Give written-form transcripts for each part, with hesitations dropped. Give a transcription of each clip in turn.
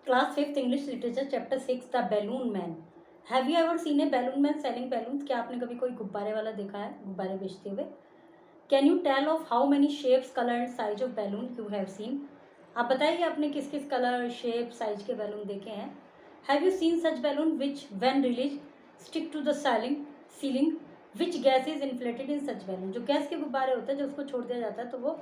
Class 5th English Literature Chapter 6 The Balloon Man. Have you ever seen a balloon man selling balloons? क्या आपने कभी कोई गुब्बारे वाला देखा है गुब्बारे बेचते हुए? Can you tell of how many shapes, color and size of balloon you have seen? आप बताइए आपने किस किस कलर शेप साइज के बैलून देखे हैं. Have you seen such balloon which when released stick to the ceiling? Which gas is inflated in such balloon? जो gas के गुब्बारे होते हैं जो उसको छोड़ दिया जाता है तो वो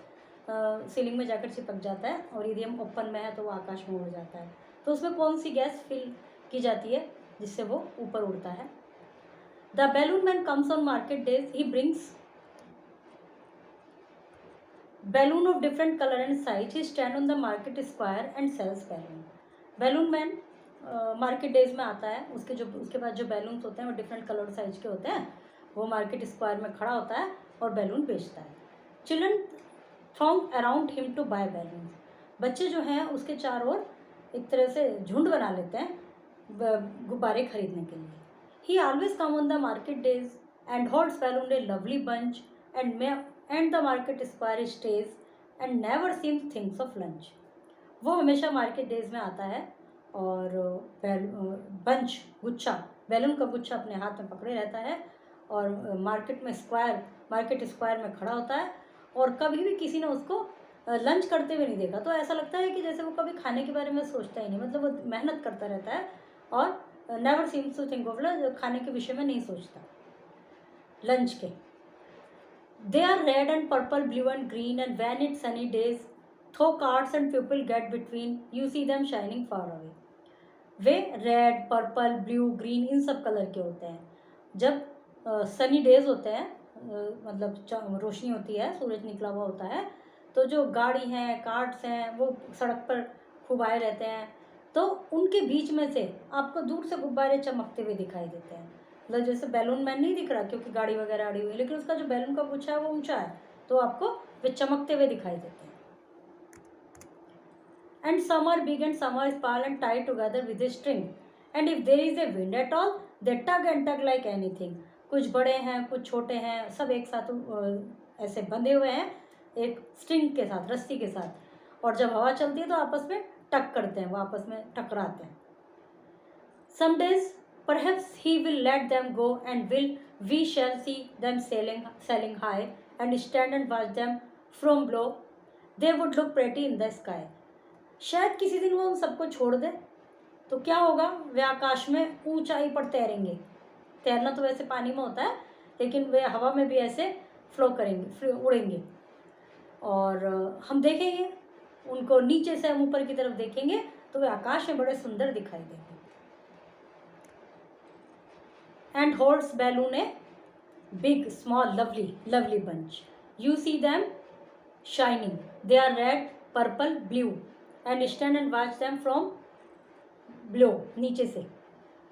सीलिंग में जाकर चिपक जाता है और यदि हम ओपन में है तो वो आकाश में उड़ जाता है. तो उसमें कौन सी गैस फिल की जाती है जिससे वो ऊपर उड़ता है. The balloon man comes on market days. He brings balloon of different colour and size. He stand on the market square and sells balloon. Balloon man market days में आता है. उसके बाद जो बैलून्स होते हैं वो डिफरेंट कलर साइज के होते हैं. वो मार्केट स्क्वायर में खड़ा होता है और बैलून बेचता है. Children throng around him to buy balloon. बच्चे जो हैं उसके चारों ओर एक तरह से झुंड बना लेते हैं गुब्बारे खरीदने के लिए. ही always come on the market days and holds balloon A lovely bunch and the market square stage and never seems things of lunch. वो हमेशा मार्केट डेज में आता है और बंच गुच्छा बैलून का गुच्छा अपने हाथ में पकड़े रहता है और मार्केट स्क्वायर में खड़ा होता है और कभी भी किसी ने उसको लंच करते हुए नहीं देखा. तो ऐसा लगता है कि जैसे वो कभी खाने के बारे में सोचता ही नहीं. मतलब वो मेहनत करता रहता है और never seems to think of lunch. खाने के विषय में नहीं सोचता लंच के. They are red and purple blue and green and when it sunny days though cards and people get between you see them shining far away. वे red purple blue green इन सब कलर के होते हैं. जब Sunny days होते हैं मतलब रोशनी होती है सूरज निकला हुआ होता है तो जो गाड़ी हैं कार्ड्स हैं वो सड़क पर खूब आए रहते हैं. तो उनके बीच में से आपको दूर से गुब्बारे चमकते हुए दिखाई देते हैं. मतलब जैसे बैलून मैन नहीं दिख रहा क्योंकि गाड़ी वगैरह अड़ी हुई है लेकिन उसका जो बैलून का गुच्छा है वो ऊंचा है तो आपको वे चमकते हुए दिखाई देते हैं. And some are big and some are small and tied together with a string and if there is a wind at all they tug and tug like anything. कुछ बड़े हैं कुछ छोटे हैं सब एक साथ ऐसे बंधे हुए हैं एक स्ट्रिंग के साथ रस्सी के साथ. और जब हवा चलती है तो आपस में टक करते हैं वो आपस में टकराते हैं. Some days perhaps he will let them go and we shall see them sailing high and stand and watch them from below. They would look pretty in the sky. शायद किसी दिन वो उन सबको छोड़ दे तो क्या होगा वे आकाश में ऊंचाई पर तैरेंगे. तैरना तो वैसे पानी में होता है लेकिन वे हवा में भी ऐसे फ्लो करेंगे उड़ेंगे और हम देखेंगे उनको नीचे से हम ऊपर की तरफ देखेंगे तो वे आकाश में बड़े सुंदर दिखाई देंगे. And holds balloon a big small lovely bunch. You see them shining. They are red purple blue and stand and watch them from below नीचे से.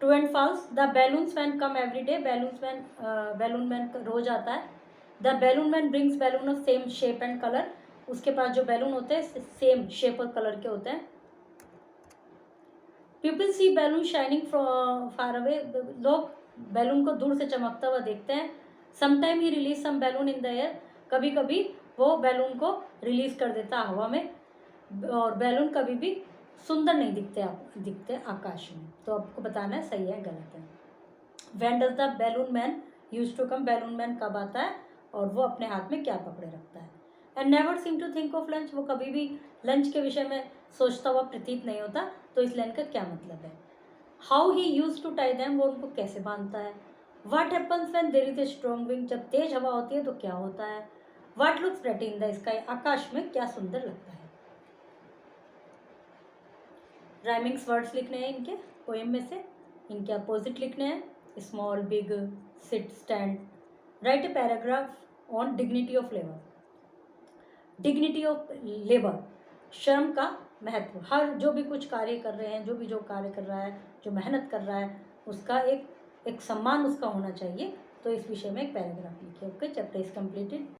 True and false. The balloons man come every डे. Balloon man रोज आता है. The balloon man brings balloon of same shape and colour. उसके पास जो balloon होते हैं सेम शेप और कलर के होते हैं. People see balloon shining far away. लोग बैलून को दूर से चमकता हुआ देखते हैं. Sometime he release some balloon in the air. कभी कभी वो बैलून को रिलीज कर देता है हवा में और बैलून कभी भी सुंदर नहीं दिखते आकाश में. तो आपको बताना है सही है गलत है. When does the balloon man use to come. Balloon man कब आता है और वो अपने हाथ में क्या पकड़े रखता है. And never seem to think of lunch. वो कभी भी लंच के विषय में सोचता हुआ प्रतीत नहीं होता. तो इस लाइन का क्या मतलब है. How he use to tie them. वो उनको कैसे बांधता है. What happens when there is a strong wind. जब तेज हवा होती है तो क्या होता है. What looks pretty in the sky. आकाश में क्या सुंदर लगता है. राइमिंग्स वर्ड्स लिखने हैं इनके पोएम में से. इनके अपोजिट लिखने हैं. Small big sit stand. Write a paragraph on dignity of labour. Dignity of labour श्रम का महत्व. हर जो भी कुछ कार्य कर रहे हैं जो कार्य कर रहा है जो मेहनत कर रहा है उसका एक सम्मान उसका होना चाहिए. तो इस विषय में एक पैराग्राफ लिखिए. Okay chapter is completed.